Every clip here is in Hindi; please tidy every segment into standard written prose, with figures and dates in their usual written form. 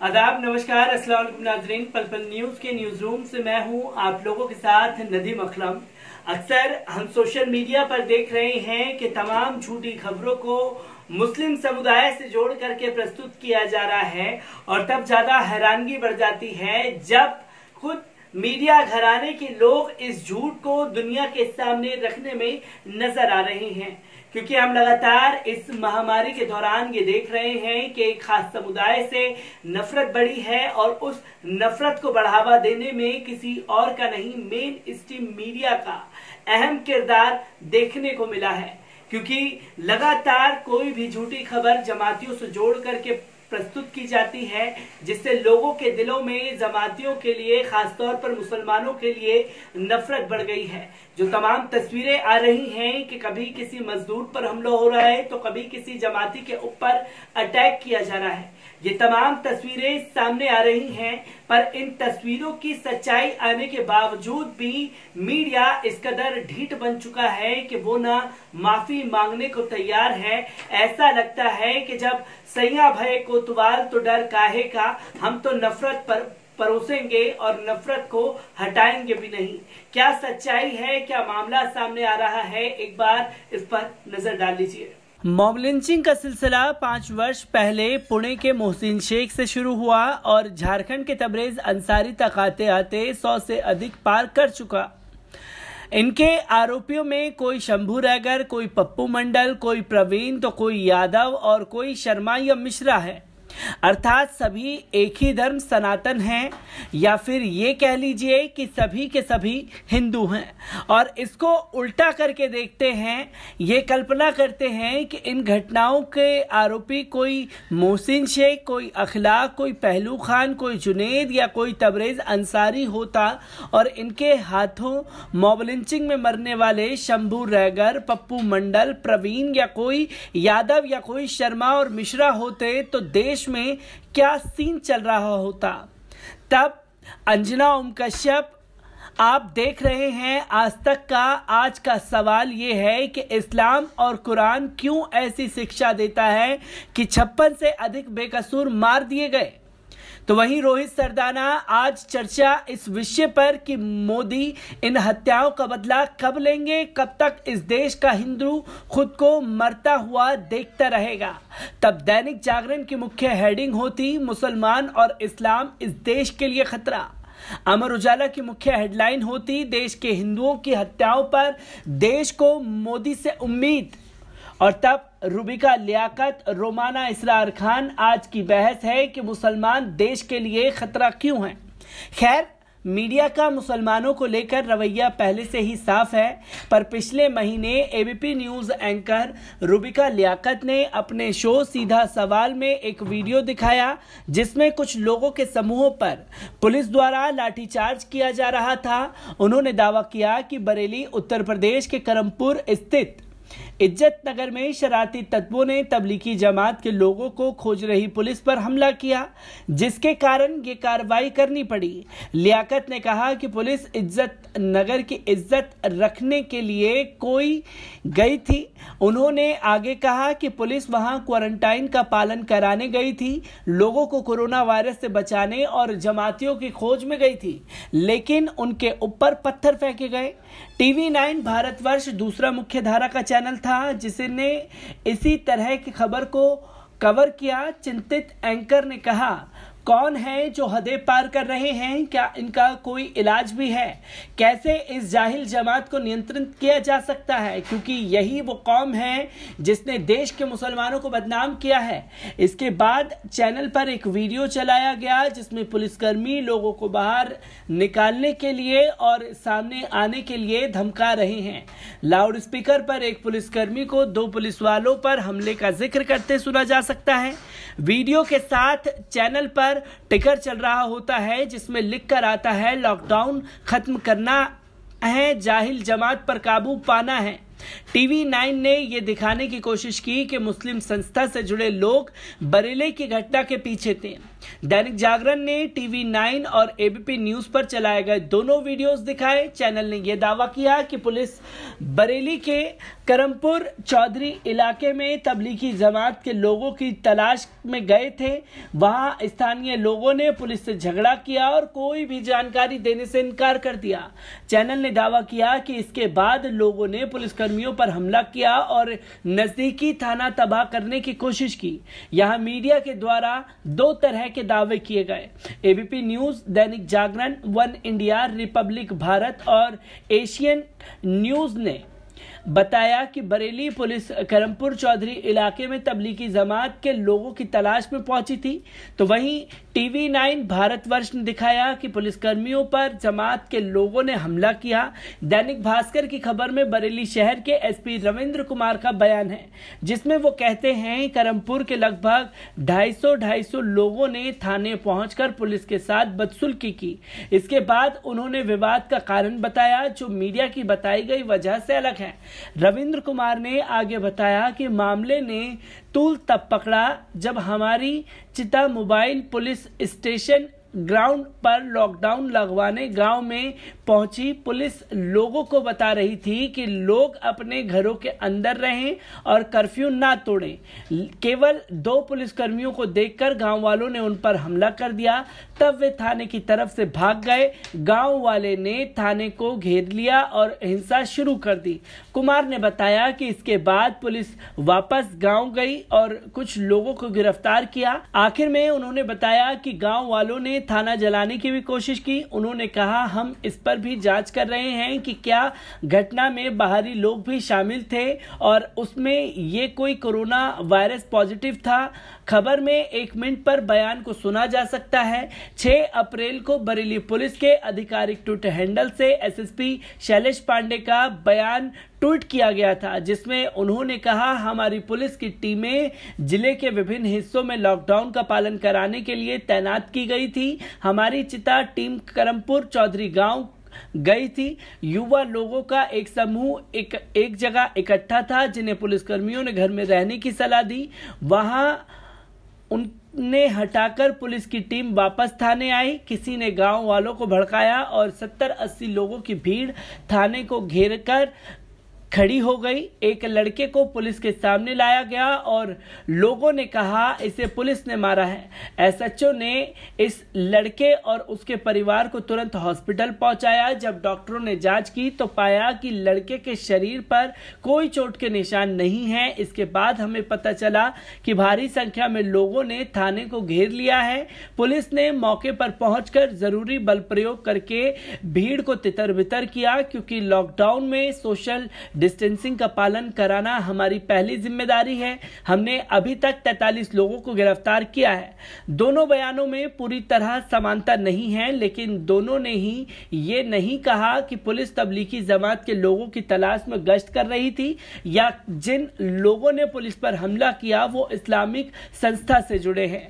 आदाब, नमस्कार, अस्सलाम वालेकुम नाज़रीन। पल पल न्यूज के न्यूज रूम से मैं हूं आप लोगों के साथ नदीम अकरम। अक्सर हम सोशल मीडिया पर देख रहे हैं कि तमाम झूठी खबरों को मुस्लिम समुदाय से जोड़ करके प्रस्तुत किया जा रहा है और तब ज्यादा हैरानगी बढ़ जाती है जब खुद मीडिया घराने के लोग इस झूठ को दुनिया के सामने रखने में नजर आ रहे हैं, क्योंकि हम लगातार इस महामारी के दौरान ये देख रहे हैं कि एक खास समुदाय से नफरत बढ़ी है और उस नफरत को बढ़ावा देने में किसी और का नहीं, मेन स्ट्रीम मीडिया का अहम किरदार देखने को मिला है। क्योंकि लगातार कोई भी झूठी खबर जमातियों से जोड़ करके प्रस्तुत की जाती है, जिससे लोगों के दिलों में जमातियों के लिए, खासतौर पर मुसलमानों के लिए नफरत बढ़ गई है। जो तमाम तस्वीरें आ रही हैं कि कभी किसी मजदूर पर हमला हो रहा है तो कभी किसी जमाती के ऊपर अटैक किया जा रहा है, ये तमाम तस्वीरें सामने आ रही हैं। पर इन तस्वीरों की सच्चाई आने के बावजूद भी मीडिया इस कदर ढीठ बन चुका है कि वो ना माफी मांगने को तैयार है। ऐसा लगता है कि जब सैया भय कोतवाल तो डर काहे का, हम तो नफरत पर परोसेंगे और नफरत को हटाएंगे भी नहीं। क्या सच्चाई है, क्या मामला सामने आ रहा है, एक बार इस पर नजर डाल लीजिए। मॉब लिंचिंग का सिलसिला 5 वर्ष पहले पुणे के मोहसिन शेख से शुरू हुआ और झारखंड के तबरेज अंसारी तक आते आते 100 से अधिक पार कर चुका। इनके आरोपियों में कोई शंभू रैगर, कोई पप्पू मंडल, कोई प्रवीण तो कोई यादव और कोई शर्मा या मिश्रा है। अर्थात सभी एक ही धर्म सनातन हैं, या फिर ये कह लीजिए कि सभी के सभी हिंदू हैं। और इसको उल्टा करके देखते हैं, ये कल्पना करते हैं कि इन घटनाओं के आरोपी कोई मोहसिन शेख, कोई अखलाक, कोई पहलू खान, कोई जुनेद या कोई तबरेज अंसारी होता और इनके हाथों मॉब लिंचिंग में मरने वाले शंभू रैगर, पप्पू मंडल, प्रवीण या कोई यादव या कोई शर्मा और मिश्रा होते तो देश में क्या सीन चल रहा होता। तब अंजना ओम कश्यप, आप देख रहे हैं आज तक का। आज का सवाल ये है कि इस्लाम और कुरान क्यों ऐसी शिक्षा देता है कि 56 से अधिक बेकसूर मार दिए गए। तो वहीं रोहित सरदाना, आज चर्चा इस विषय पर कि मोदी इन हत्याओं का बदला कब लेंगे, कब तक इस देश का हिंदू खुद को मरता हुआ देखता रहेगा। तब दैनिक जागरण की मुख्य हेडिंग होती, मुसलमान और इस्लाम इस देश के लिए खतरा। अमर उजाला की मुख्य हेडलाइन होती, देश के हिंदुओं की हत्याओं पर देश को मोदी से उम्मीद। और तब रूबिका लियाकत, रोमाना इसरार खान, आज की बहस है कि मुसलमान देश के लिए खतरा क्यों हैं। खैर, मीडिया का मुसलमानों को लेकर रवैया पहले से ही साफ है, पर पिछले महीने ABP news anchor Rubika Liyaquat ने अपने शो सीधा सवाल में एक वीडियो दिखाया, जिसमें कुछ लोगों के समूहों पर पुलिस द्वारा लाठीचार्ज किया जा रहा था। उन्होंने दावा किया कि बरेली, उत्तर प्रदेश के करमपुर स्थित इज्जत नगर में शरारती तत्वों ने तबलीगी जमात के लोगों को खोज रही पुलिस पर हमला किया, जिसके कारण ये कार्रवाई करनी पड़ी। लियाकत ने कहा कि पुलिस इज्जत नगर की इज्जत रखने के लिए कोई गई थी। उन्होंने आगे कहा कि पुलिस वहां क्वारंटाइन का पालन कराने गई थी, लोगों को कोरोना वायरस से बचाने और जमातियों की खोज में गई थी, लेकिन उनके ऊपर पत्थर फेंके गए। टीवी 9 भारतवर्ष दूसरा मुख्य धारा का चैनल था, जिसने इसी तरह की खबर को कवर किया। चिंतित एंकर ने कहा, कौन है जो हदें पार कर रहे हैं, क्या इनका कोई इलाज भी है, कैसे इस जाहिल जमात को नियंत्रित किया जा सकता है, क्योंकि यही वो कौम है जिसने देश के मुसलमानों को बदनाम किया है। इसके बाद चैनल पर एक वीडियो चलाया गया, जिसमें पुलिसकर्मी लोगों को बाहर निकालने के लिए और सामने आने के लिए धमका रहे हैं। लाउड स्पीकर पर एक पुलिसकर्मी को 2 पुलिस वालों पर हमले का जिक्र करते सुना जा सकता है। वीडियो के साथ चैनल पर टिकर चल रहा होता है, जिसमें लिखकर आता है, लॉकडाउन खत्म करना है, जाहिल जमात पर काबू पाना है। टीवी 9 ने यह दिखाने की कोशिश की कि मुस्लिम संस्था से जुड़े लोग बरेली की घटना के पीछे थे। दैनिक जागरण ने टीवी 9 और एबीपी न्यूज पर चलाए गए दोनों वीडियोस दिखाए। चैनल ने यह दावा किया कि पुलिस बरेली के करमपुर चौधरी इलाके में तबलीगी जमात के लोगों की तलाश में गए थे। वहां स्थानीय लोगों ने पुलिस से झगड़ा किया और कोई भी जानकारी देने से इनकार कर दिया। चैनल ने दावा किया कि इसके बाद लोगों ने पुलिसकर्मियों पर हमला किया और नजदीकी थाना तबाह करने की कोशिश की। यहां मीडिया के द्वारा दो तरह के दावे किए गए। ABP news, Dainik Jagran, one India, Republic Bharat और एशियन न्यूज ने बताया कि बरेली पुलिस करमपुर चौधरी इलाके में तबलीगी जमात के लोगों की तलाश में पहुंची थी। तो वहीं टीवी 9 भारतवर्ष ने दिखाया कि पुलिसकर्मियों पर जमात के लोगों ने हमला किया। दैनिक भास्कर की खबर में बरेली शहर के एसपी रविंद्र कुमार का बयान है, जिसमें वो कहते हैं करमपुर के लगभग 250 लोगों ने थाने पहुंचकर पुलिस के साथ बदसलूकी की। इसके बाद उन्होंने विवाद का कारण बताया, जो मीडिया की बताई गई वजह से अलग है। रविंद्र कुमार ने आगे बताया कि मामले ने तूल तब पकड़ा जब हमारी चिता मोबाइल पुलिस स्टेशन ग्राउंड पर लॉकडाउन लगवाने गांव में पहुंची। पुलिस लोगों को बता रही थी कि लोग अपने घरों के अंदर रहें और कर्फ्यू ना तोड़ें। केवल 2 पुलिसकर्मियों को देखकर गांव वालों ने उन पर हमला कर दिया। तब वे थाने की तरफ से भाग गए। गांव वाले ने थाने को घेर लिया और हिंसा शुरू कर दी। कुमार ने बताया कि इसके बाद पुलिस वापस गांव गई और कुछ लोगों को गिरफ्तार किया। आखिर में उन्होंने बताया कि गांव वालों ने थाना जलाने की भी कोशिश की। उन्होंने कहा, हम इस पर भी जांच कर रहे हैं कि क्या घटना में बाहरी लोग भी शामिल थे और उसमें ये कोई कोरोना वायरस पॉजिटिव था। खबर में 1 मिनट पर बयान को सुना जा सकता है। 6 अप्रैल को बरेली पुलिस के आधिकारिक ट्विटर हैंडल से एसएसपी शैलेश पांडे का बयान ट्वीट किया गया था, जिसमें उन्होंने कहा, हमारी पुलिस की टीमें जिले के विभिन्न हिस्सों में लॉकडाउन का पालन कराने के लिए तैनात की गई थी। हमारी चिता टीम करमपुर चौधरी गांव गई थी। युवा लोगों का एक समूह एक जगह इकट्ठा था, जिन्हें पुलिसकर्मियों ने घर में रहने की सलाह दी। वहां उन्हें हटाकर पुलिस की टीम वापस थाने आई। किसी ने गांव वालों को भड़काया और 70-80 लोगों की भीड़ थाने को घेरकर खड़ी हो गई। एक लड़के को पुलिस के सामने लाया गया और लोगों ने कहा इसे पुलिस ने मारा है। एसएचओ ने इस लड़के और उसके परिवार को तुरंत हॉस्पिटल पहुंचाया। जब डॉक्टरों ने जांच की तो पाया कि लड़के के शरीर पर कोई चोट के निशान नहीं है। इसके बाद हमें पता चला कि भारी संख्या में लोगों ने थाने को घेर लिया है। पुलिस ने मौके पर पहुंचकर जरूरी बल प्रयोग करके भीड़ को तितर-बितर किया, क्योंकि लॉकडाउन में सोशल डिस्टेंसिंग का पालन कराना हमारी पहली जिम्मेदारी है। हमने अभी तक 43 लोगों को गिरफ्तार किया है। दोनों बयानों में पूरी तरह समानता नहीं है, लेकिन दोनों ने ही ये नहीं कहा कि पुलिस तबलीगी जमात के लोगों की तलाश में गश्त कर रही थी या जिन लोगों ने पुलिस पर हमला किया वो इस्लामिक संस्था से जुड़े हैं।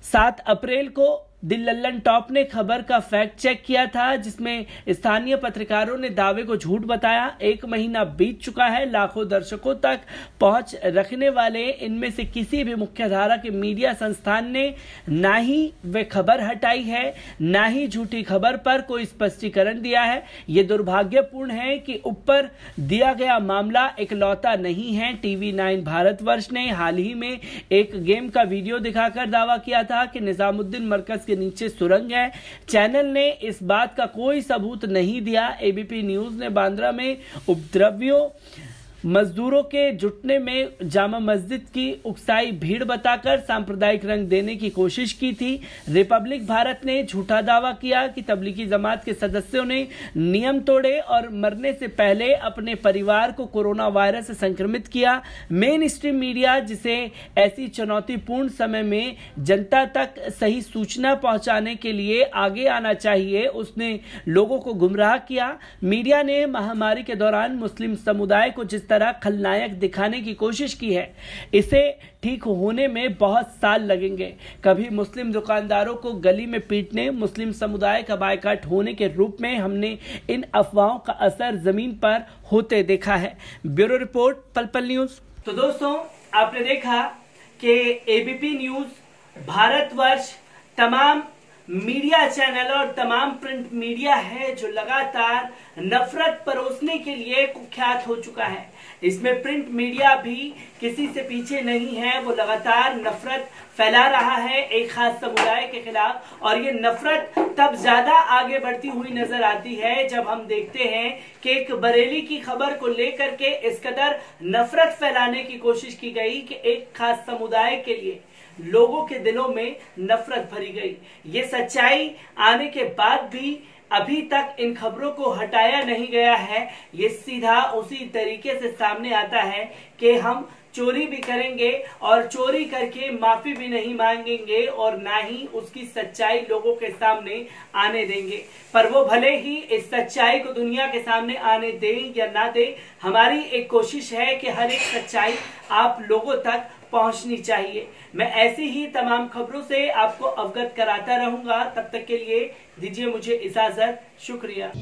7 अप्रैल को दिल लल्लन टॉप ने खबर का फैक्ट चेक किया था, जिसमें स्थानीय पत्रकारों ने दावे को झूठ बताया। 1 महीना बीत चुका है। लाखों दर्शकों तक पहुंच रखने वाले इनमें से किसी भी मुख्यधारा के मीडिया संस्थान ने ना ही वे खबर हटाई है, ना ही झूठी खबर पर कोई स्पष्टीकरण दिया है। ये दुर्भाग्यपूर्ण है कि ऊपर दिया गया मामला इकलौता नहीं है। टीवी 9 भारतवर्ष ने हाल ही में एक गेम का वीडियो दिखाकर दावा किया था कि निजामुद्दीन मरकज के नीचे सुरंग है। चैनल ने इस बात का कोई सबूत नहीं दिया। एबीपी न्यूज ने बांद्रा में उपद्रवियों मजदूरों के जुटने में जामा मस्जिद की उकसाई भीड़ बताकर सांप्रदायिक रंग देने की कोशिश की थी। रिपब्लिक भारत ने झूठा दावा किया कि तबलीगी जमात के सदस्यों ने नियम तोड़े और मरने से पहले अपने परिवार को कोरोना वायरस से संक्रमित किया। मेन स्ट्रीम मीडिया, जिसे ऐसी चुनौतीपूर्ण समय में जनता तक सही सूचना पहुंचाने के लिए आगे आना चाहिए, उसने लोगों को गुमराह किया। मीडिया ने महामारी के दौरान मुस्लिम समुदाय को जिस तरह तरह खलनायक दिखाने की कोशिश की है। इसे ठीक होने में बहुत साल लगेंगे। कभी मुस्लिम दुकानदारों को गली में पीटने, मुस्लिम समुदाय का बायकॉट होने के रूप में हमने इन अफवाहों का असर जमीन पर होते देखा है। ब्यूरो रिपोर्ट, पल पल न्यूज। तो दोस्तों, आपने देखा कि एबीपी न्यूज भारतवर्ष तमाम मीडिया चैनल और तमाम प्रिंट मीडिया है जो लगातार नफरत परोसने के लिए कुख्यात हो चुका है। इसमें प्रिंट मीडिया भी किसी से पीछे नहीं है। वो लगातार नफरत फैला रहा है एक खास समुदाय के खिलाफ, और ये नफरत तब ज्यादा आगे बढ़ती हुई नजर आती है जब हम देखते हैं कि एक बरेली की खबर को लेकर के इस कदर नफरत फैलाने की कोशिश की गई कि एक खास समुदाय के लिए लोगों के दिलों में नफरत भरी गई। ये सच्चाई आने के बाद भी अभी तक इन खबरों को हटाया नहीं गया है। ये सीधा उसी तरीके से सामने आता है कि हम चोरी भी करेंगे और चोरी करके माफी भी नहीं मांगेंगे और ना ही उसकी सच्चाई लोगों के सामने आने देंगे। पर वो भले ही इस सच्चाई को दुनिया के सामने आने दें या ना दें, हमारी एक कोशिश है कि हर एक सच्चाई आप लोगों तक पहुंचनी चाहिए। मैं ऐसी ही तमाम खबरों से आपको अवगत कराता रहूंगा। तब तक के लिए दीजिए मुझे इजाजत। शुक्रिया।